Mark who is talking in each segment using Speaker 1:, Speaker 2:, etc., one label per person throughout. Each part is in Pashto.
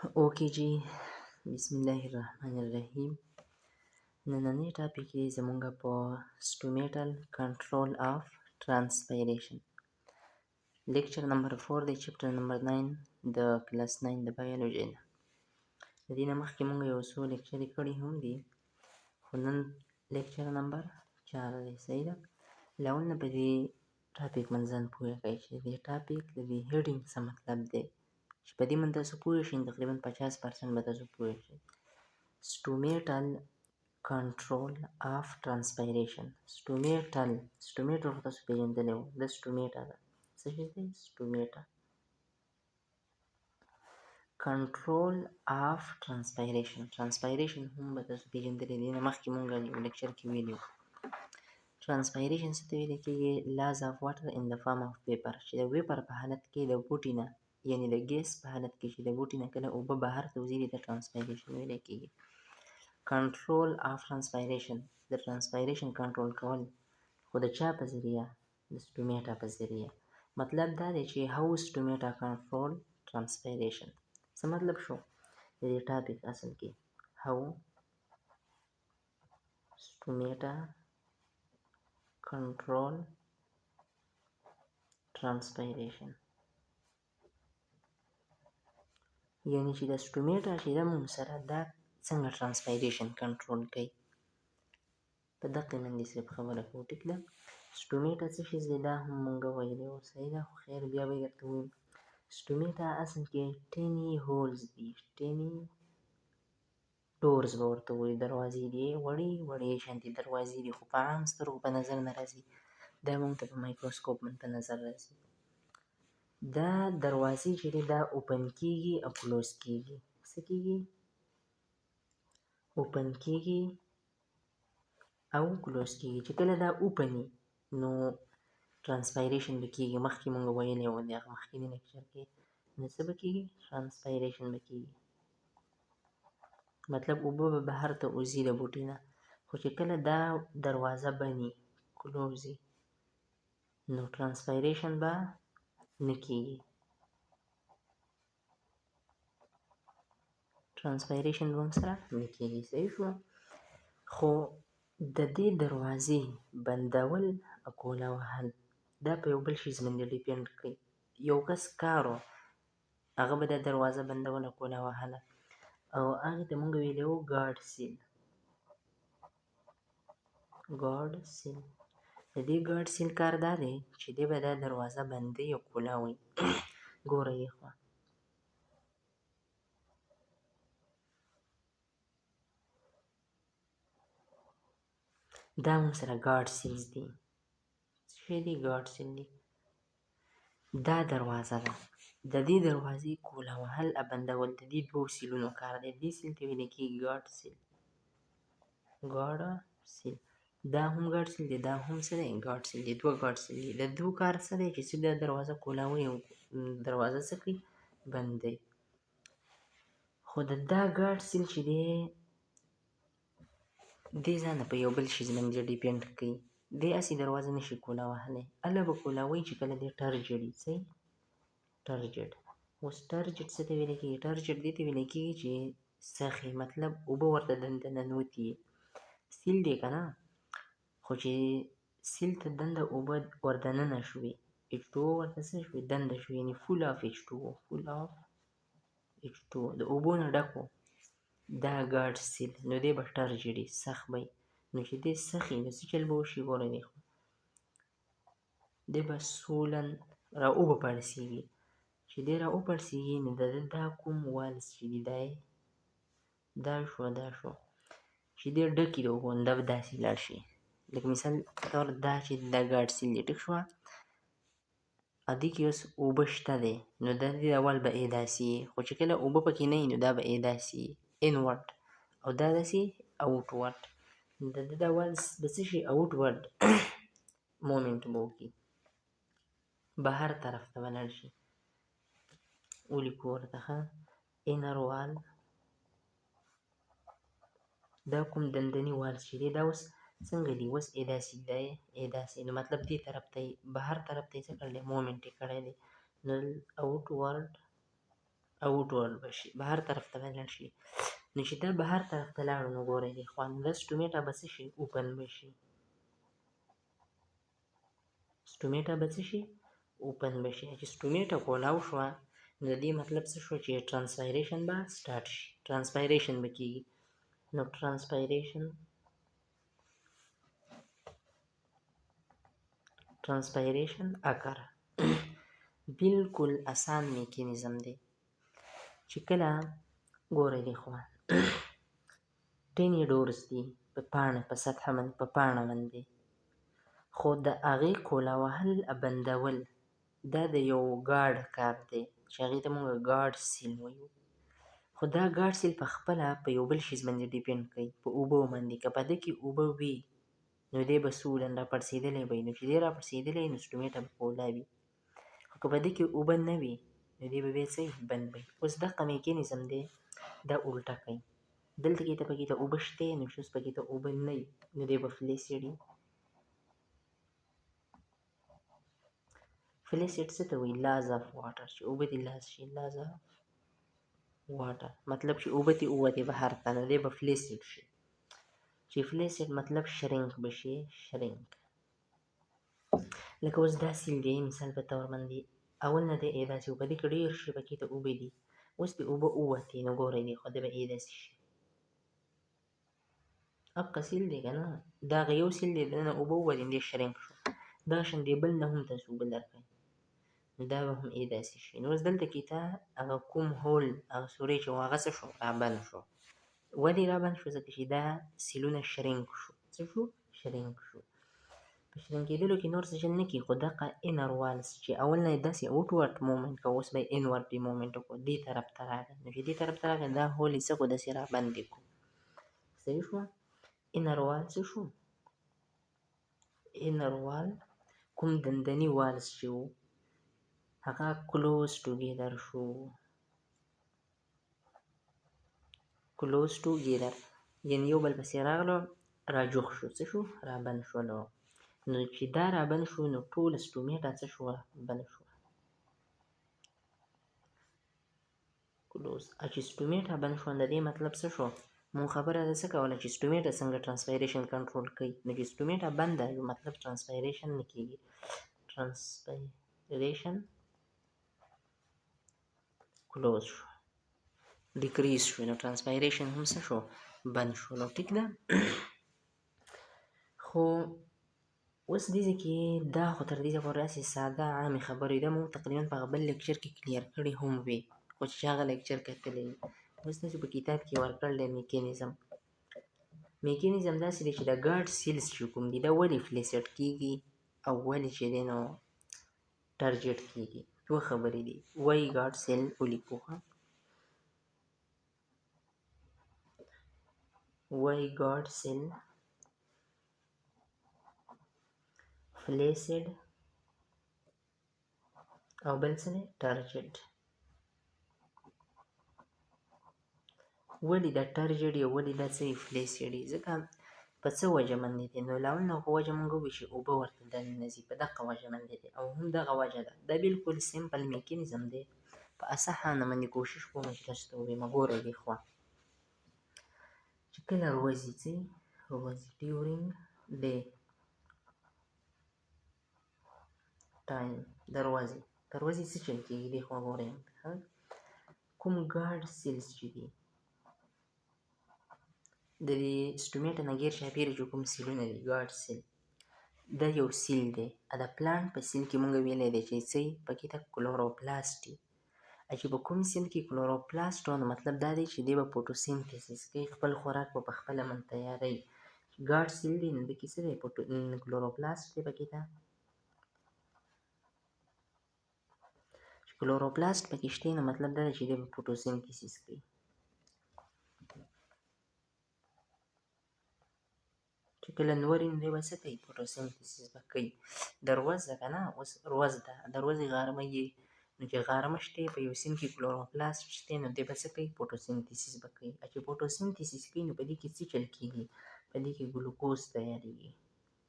Speaker 1: اوکې جی، بسم الله الرحمن الرحیم. نننی ټاپک یې زموږ په سټومیټل کنټرول آف ټرانسپیریشن لیکچر نمبر 4 دی، چپټر نمبر 9 د کلاس 9 د بایولوژي نه. د دې نه مخکې موږ یو څو لیکچرې کړي هم دي، خو نن لیکچر نمبر 4 دی. صحیح ده. له اول نه په دې ټاپک باندې ځان پوه کړئ چې د دې ټاپک د دې هیډینګ څه مطلب دی. چې په دې باندې تاسو پوه شئ، تقریبا 50% به تاسو پوه شئ. سټومیټل کنټرول آف ټرانسپیریشن. سټومیټر خو تاسو پېژندلی وو، د سټومیټا ده. څه شی دی؟ سټومیټا. کنټرول آف ټرانسپیریشن هم به تاسو پېژندلی دی، نه مخکې مونږ یو لیکچر کې ویلي وو. ټرانسپیریشن څه ته ویل کېږي؟ لاز آف واټر ان د فارم آف پیپر، چې د ویپر په حالت کې د بوټي نه، یعنې د ګیس په حالت کې چې د بوټي نه کله اوبه بهر ته وځي، د ټرانسپیریشن ویلی کېږي. کنټرول آف ټرانسپیریشن، د ټرانسپیریشن کنټرول کول، خو د چا په ذریعه؟ د سټومیټا په ذریعه. مطلب دا دی چې هاو سټومیټا کنټرول ټرانسپیریشن. څه مطلب شو د دې ټاپک اصل کې؟ هاو سټومیټا کنټرول ټرانسپیریشن، یعنی چې د سټومیټا چې ده مونږ سره دا څنګه ټرانسپیریشن کنټرول کوي. په دقې باندې صرف خبره کوو، ټیک ده. سټومیټا څه شی دی؟ دا هم مونږ ویلی وو. صحیح ده، خو خیر بیا به یې درته ووایم. سټومیټا اصل کې ټیني هولز دي، ټیني ډورز به ورته وایي، دروازې دي، وړې وړې شانتې دروازې دي، خو په عام سترګو په نظر نه راځي. دا مونږ ته په مایکروسکوپ باندې په نظر راځي. دا دروازې چې دي دا اوپن کېږي او کلوز کېږي. څه کېږي؟ اوپن کېږي او کلوز کېږي. چې کله دا اوپن وي نو ټرانسپیریشن به کېږي. مخکې مونږ ویلی وو د هغه مخکیني لیکچر کې، نو څه به کېږي؟ ټرانسپیریشن به کېږي. مطلب اوبه به بهر ته وځي د بوټي نه. خو چې کله دا دروازه بند وي، کلوز وي، نو ټرانسپیریشن به نه کېږي. ټرانسپیریشن به هم سره نه کېږي. صحیح شو. خو د دې دروازې بندول او کوله وهل، دا په یو بل شي باندې ډیپینډ کوي. یو کس کار و، هغه به دا دروازه بندوله، کوله وهله، او هغې ته مونږ ویلی وو ګارډ سیل. ګارډ سیل، د دې ګارډ سیل کار دا دی چې دی به دا دروازه بندوي او کوله وهي. ګوره یې خوا دا مونږ سره ګارډ سیلز دي. څه شی دي؟ ګارډ سیل دي. دا دروازه ده، د دې دروازې کوله وهل او بندول د دې دوو سیلونو کار دی. دې سیل ته ویلی کېږي ګارډ سیل. ګارډ سیل، دا هم ګارډ سیل دی، دا هم څه دی؟ ګارډ سیل دی. دوه ګارډ سیل دي. د دوو کار څه دی؟ چې څه دا دروازه کوله وهي او دروازه څه کوي؟ بندوي. خو د دا ګارډ سیل چې دی، دې ځان په یو بل شي باندې ډیپینډ کوي. دې هسې دروازه نه شي کوله وهلی. هله به کوله وهي چې کله دې ټرجډ وي. څه وي؟ ټرجډ. اوس ټرجډ څه ته ویلی کېږي؟ ټرجډ دې ته ویلی کېږي چې سخي، مطلب اوبه ورته دننه ننوتي. سیل دی که نه، خو چې سیل ته دنده اوبه ور دننه شوې، H2O ورته څه شوې؟ دنده شوې، یعنې فول آف H2O، فول آف H2O، د اوبو نه ډک و. دا ګارډ سیل، نو دی به ټرجډ وي، سخ به وي. نو چې دی سخ وي نو څه چل به وشي؟ ګوره دې خوا دی به سولن را وپړسېږي. چې دی را وپړسېږي نو د ده دا کوم والز چې دي دا شو، دا شو، چې دی ډک وي د اوبو نو دا به داسې لاړ شي. لکه مثال طور دا چې دا ګارډ سیل دی، ټیک شوه. او دې کې اوس اوبه شته دی، نو د دې اول به ای داسې وي، خو چې کله اوبه پکې نه وي نو دا به ای داسې وي، انورډ، او دا داسې اوټورډ. د ده دا والز به څه شي؟ اوټورډ مومنټ به وکړي، بهر طرف ته به لاړ شي. ولیکو ورته ښه، انر وال، دا کوم دندني والز چې دی دا اوس څنګه دي؟ اوس ای داسې دی، ای داسې، نو مطلب دې طرف ته یې بهر طرف ته یې څه کړی دی؟ مومنټ یې کړی دی. نو اوټورډ اوټ ورډ به شي، بهر طرف ته به لاړ شي. نو چې دا بهر طرف ته لاړو نو ګورئ دې خوا دا سټومیټا به څه شي اوپن به شي، سټومیټا به څه شي اوپن به شي. چې سټومیټا کولاو شوه نو د دې مطلب څه شو چې ټرانسپایریشن به سټارټ شي، ټرانسپایریشن به کېږي. نو ټرانسپایریشن اکر بالکل اسان میکانیزم دی. چې کله ګورئ دې خوا ټیني ډورز دي په پاڼه په سطحه باندې په پاڼه باندې، خو د هغې کولا وهل بندول دا د یو ګارډ کار دی چې هغې ته موږ ګارډ سیل وایو. خو دا ګارډ سیل په خپله په یو بل شیز باندې ډیپینډ کوي، په اوبو باندې. که په ده کې اوبه وي نو دی به څه ولاند راپړسېدلی به وي، نو چې دی راپړسېدلی نو سټومیټا به کولا وي. خو که په ده کې اوبه نه وي نو دی به بیا څه بند وي. اوس دغه میکانیزم دی دا الټه کوي، دلته کې ته پکې ته اوبه شته نو چې اوس پکې ته اوبه نه وي نو دی به فلیسیډ وي. فلیسیډ څه ته وایي؟ لاز آف واټر، چې اوبه دې لاز شي، لاز آف واټر مطلب چې اوبه دې ووتې بهر ته نو دی به فلیسیډ شي. چې فلیسیډ مطلب شرینک به شي، شرینک. لکه اوس دا سیل دی مثال په طور باندې اول نه دی داسې و، په دې کې ډېر شي پکې ته اوبه دي، اوس دې اوبه ووتې نو ګورئ دې خوا دی به داسې شي. حقه سیل دی که نه، دا هغه یو سیل دی دننه اوبه ووتې دی شرینک شو. دغه شان دی بل نه هم تاسو اوبه درکړئ نو دا به هم داسې شي. نو اوس دلته کې ته هغه کوم هول هغه سوری چې و هغه څه شو رابند شو. ولې رابند شو؟ ځکه چې دا سیلونه شرینک شو. څه شو؟ شرینک شو. په شرینک کېدلو کې نور څه شی نه کېږي خو دغه انر والز چې اول نه یې داسې اوټ ورډ مومنټ کوه اوس به یې ان ورډ مومنټ وکړو، دې طرف ته راغی. نو چې دې طرف ته راغی دا هول یې څه کړو داسې رابند یې کړو. صحیح شوه؟ انر وال څه شو؟ انر وال کوم دندني والز چې و هغه کلوز ټوګیدر شو، کلوز ټوګیدر یعنې یو بل پسې راغلو راجوخ شو. څه شو؟ رابند شولو. نو چې دا رابند شو نو ټوله سټومیټا څه شوه؟ بند شوه. کلوز. چې سټومیټا بند شوه د دې مطلب څه شو؟ مونږ خبره ده څه کوله چې سټومیټا څنګه ټرانسپایریشن کنټرول کوي. نو چې سټومیټا بنده وي مطلب ټرانسپایریشن نه کېږي، ټرانسپایریشن کلوز شو، ډیکریز شو. نو ټرانسپایریشن هم څه شو؟ بند شو. نو ټیک ده. خو اوس دې ځای کې دا خو تر دې ځایه پورې داسې ساده عامې خبرې دا مونږ تقریبا په هغه بل لیکچر کې کلیر کړې هم وې، خو چې هغه لیکچر کتلی وي اوس تاسو په کتاب کې ورکړل دی میکانیزم. میکانیزم داسې دی چې د ګارډ سیلز چې کوم دي دا ولې فلیسیډ کېږي او ولې چې دی نو ټرجیټ کېږي. دوه خبرې دي. وایي ګارډ سیل ولیکو ښه، وایي ګارډ سیل فلیسیډ او بل څه دی ټرجیټ. ولې دا ټرجیټ یا ولې دا څه فلیسیډ وي؟ ځکه په څه وجه باندې دی؟ نو لاول نه خو وجه مونږ ووایو چې اوبه ورته دننه ځي، په دغه وجه باندې دی او هم دغه وجه ده. دا بالکل سمپل میکانیزم دی. په اسانه باندې کوشش کوم چې تاسو ته ووایم. ګورئ دې خوا چې کله ورځې ځي ورځې ډیورینګ ډے ټایم د ورځې څه چل کېږي دې خوا ګورئ. کوم ګارډ سیلز چې دي د دې سټومیټا نه غیر چاپېره چې کوم سیلونه دي ګارډ سیل دا یو سیل دی. د پلانټ په سیل کې مونږ ویلی دی چې څه پکې ته کلوروپلاست وي. چې په کوم سیل کې کلوروپلاست نو مطلب دا دی چې دی به فوټوسینتیسس کوي، خپل خوراک به په خپله من تیاروي. ګارډ سیل دی نو د کې څه دی کلوروپلاست دی پکې ته. چې کلوروپلاست پکې شته نو مطلب دا دی چې دی به فوټوسینتیسس کوي. چې کله نور وي نو دی به څه کوي؟ فوټوسینتیسس به کوي. د ورځ ده که نه، اوس ورځ ده، د ورځې غرمه یې نو چې غرمه شته په یو سیل کې کلوروپلاست شته نو دی به څه کوي؟ فوټوسینتیسس به کوي. چې فوټوسینتیسس کوي نو په دې کې څه چل کېږي؟ په دې کې ګلوکوز تیارېږي.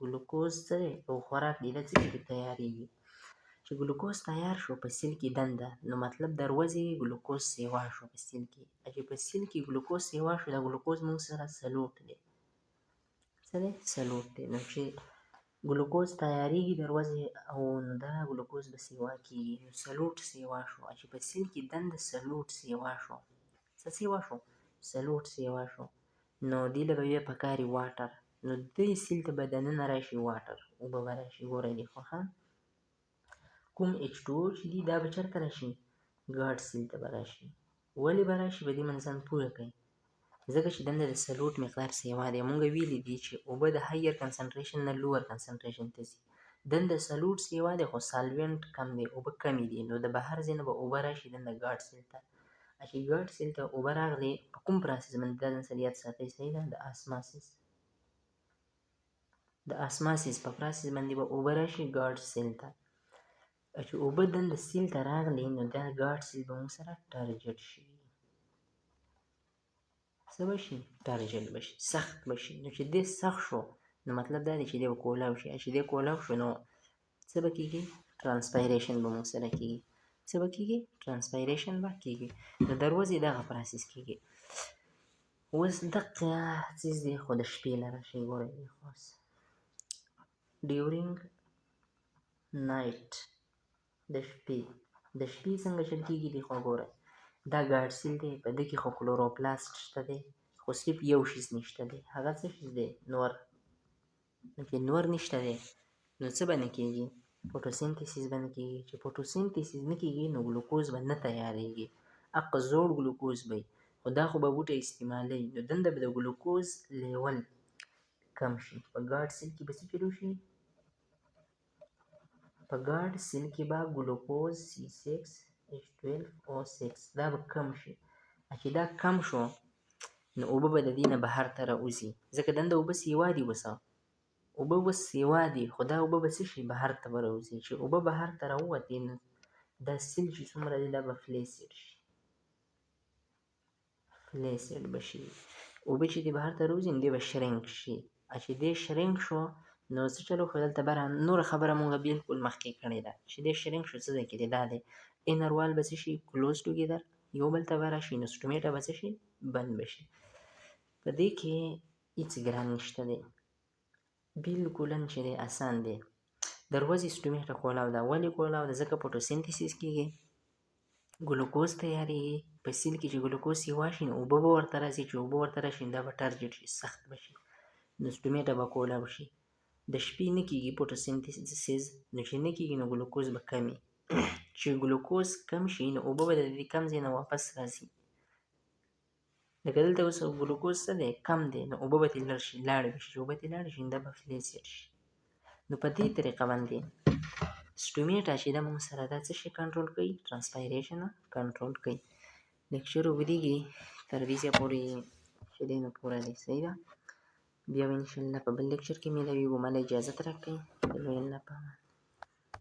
Speaker 1: ګلوکوز څه دی؟ یو خوراک دی، دا څه کېږي؟ تیارېږي. چې ګلوکوز تیار شو په سیل کې دنده، نو مطلب دروازې ګلوکوز سیوا شو په سیل کې. چې په سیل کې ګلوکوز سیوا شو، دا ګلوکوز موږ سره سلوټ دی. څه دی؟ سلوټ دی. نو چې ګلوکوز تیاریږي دروازې، او نو دا ګلوکوز به سیوا کېږي، نو سلوټ سیوا شو. چې په سیل کې دنده سلوټ سیوا شو. څه سیوا شو؟ سلوټ سیوا شو. نو دې له به بیا پکاري واټر. نو دې سیل ته به دننه راشي واټر، اوبه به راشي. ګورئ دې خو ښه کوم H2O چې دي دا به چېرته راشي؟ ګاډ سیل ته به راشي. ولې به راشي؟ په دې باندې ځان پوه کړئ. ځکه چې دنده د سلوټ مقدار سیوا دی. مونږ ویلي دي چې اوبه د هایر کنسنټریشن نه لوور کنسنټریشن ته ځي. دنده سلوټ سیوا دی، خو سالوینټ کم دی، اوبه کمې دي. نو د بهر ځای نه به اوبه راشي دنده ګاډ سیل ته. چې ګاډ سیل ته اوبه راغلې، په کوم پروسس باندې دا ځان سره یاد ساتئ؟ صحیح ده، د اسماسیس. د اسماسیس په پروسس باندې به اوبه راشي ګاډ سیل ته. چې اوبه دنده سیل ته راغلې، نو دا ګاډ سیل به موږ سره ټرجټ شي. څه به شي؟ ټرجټ به شي، سخت به شي. نو چې دې سخت شو، نو مطلب دا دی چې دی به کولاو شي. چې دی کولاو شو، نو څه به کېږي؟ ټرانسپایریشن به موږ سره کېږي. څه به کېږي؟ ټرانسپایریشن به کېږي. نو دروازې دغه پروسس کېږي. اوس دقه څیز دی، خو د شپې له راشي. ګورئ اوس ډیورینګ نایټ، د شپې څنګه چل کېږي دی خو ګورئ. دا ګاډ سیل دی، په ده کې خو کلوروپلاست شته دی، خو صرف یو شیز نشته دی. هغه څه شیز دی؟ نور. نو چې نور نشته دی، نو څه به نه کېږي؟ فوټوسینتیسیس به نه کېږي. چې فوټوسینتیسیس نه کېږي، نو ګلوکوز به نه تیارېږي. حق زوړ ګلوکوز به وي، خو دا خو به بوټی استعمالوي. نو دنده به د ګلوکوز لیول کم شي. په ګاډ سیل کې به څه چلو شي؟ په ګاډ سیل کې به ګلوکوز C6H12O6 دا به کم شي. چې دا کم شو، نو اوبه به د دې نه بهر ته راوځي. ځکه دنده اوبه سیوا دي. اوس اوبه اوس سیوا دي، خو دا اوبه به څه شي؟ بهر ته به راوځي. چې اوبه بهر ته راووتې، نو دا سیل چې څومره دی دا به فلیسیډ شي. فلیسیډ به شي. اوبه چې دې بهر ته راوځي، نو دی به شرینک شي. چې دی شرینک شو، نو څه چلو شو دلته بره نوره خبره مونږ بالکل مخکې کړې ده. چې دی شرینک شو، څه ځای کې دی؟ دا دی انر وال به څه شي؟ کلوز ټوګیدر، یو بل ته به راشي. نو سټومیټه به څه شي؟ بند به شي. په دې کې هېڅ ګران نشته دی، بالکلا چې دی اسان دی. دروازې سټومیټه کولاو ده. ولې کولاو ده؟ ځکه فوټوسینتیسیس کېږي، ګلوکوز تیارېږي. په سیل کې چې ګلوکوز سیوا شي، نو اوبه به ورته راشي. چې اوبه ورته راشي، دا به ټرجټ شي، سخت به شي. نو سټومیټه به کولاو شي. د شپې نه کېږي فوټوسینتیسیس. نو چې نه کېږي، نو ګلوکوز به کم وي. چې ګلوکوز کم شي، نو اوبه به د دې کم ځای نه واپس راځي. لکه دلته اوس ګلوکوز څه دی؟ کم دی. نو اوبه به ترې لاړې به شي. چې اوبه ترې لاړې شي، دا به فلیسیډ شي. نو په دې طریقه باندې سټومیټه چې دا موږ سره دا څه شي کنټرول کوي؟ ټرانسپایریشن کنټرول کوي. لیکچر اوږدېږي، تر دې ځایه پورې چې دی نو پوره دی. صحیح ده. بیا به انشاءالله په بل لیکچر کې میلاویږو. ماله اجازت راکړئ. د لوی الله په امان.